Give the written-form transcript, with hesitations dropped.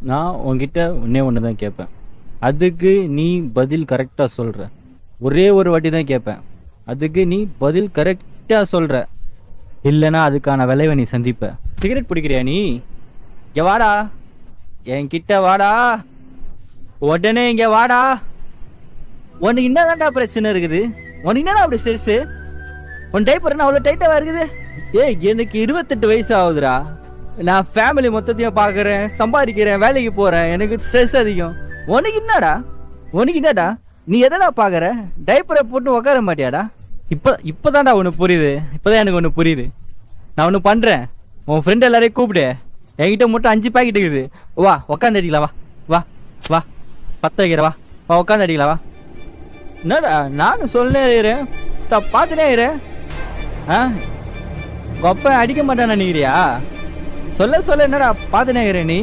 நான் உன்கிட்ட ஒன்னே ஒன்று தான் கேட்பேன். அதுக்கு நீ பதில் கரெக்டாக சொல்கிற. ஒரே ஒரு வாட்டி தான் கேட்பேன். அதுக்கு நீ பதில் கரெக்டாக சொல்கிற. இல்லைன்னா அதுக்கான விளைவை நீ சந்திப்ப. சிகரெட் பிடிக்கிறியா நீ? இங்கே வாடா, என்கிட்ட வாடா, உடனே இங்கே வாடா. உனக்கு என்னதான்டா பிரச்சனை இருக்குது? உனக்கு என்னடா அப்படி ஸ்ட்ரெஸ்ஸு? உன் டைப்பர் என்ன அவ்வளோ டைட்டாக இருக்குது? ஏய், எனக்கு 28 வயசு ஆகுதுடா. நான் ஃபேமிலி மொத்தத்தையும் பார்க்குறேன், சம்பாதிக்கிறேன், வேலைக்கு போகிறேன். எனக்கு ஸ்ட்ரெஸ் அதிகம். உனக்கு என்னடா? நீ எதடா பார்க்குற? டைப்பரை போட்டு உட்கார மாட்டியாடா? இப்போதான்டா ஒன்று புரியுது. இப்போதான் எனக்கு ஒன்று புரியுது. நான் ஒன்று பண்ணுறேன். உன் ஃப்ரெண்ட் எல்லாரையும் கூப்பிடு. என்கிட்ட மட்டும் 5 பாக்கெட் இருக்குது. வா உட்காந்து அடிக்கலாம். வா வா வா, 10 வைக்கிற. வா உட்காந்து அடிக்கலாம். வா. என்னடா நானும் சொல்லே இருக்கிறேன், பார்த்துனே இருக்கிறேன். கொப்பை அடிக்க மாட்டான்னு நினைக்கிறியா? சொல்ல என்னடா பார்த்துனே இருக்கிற நீ?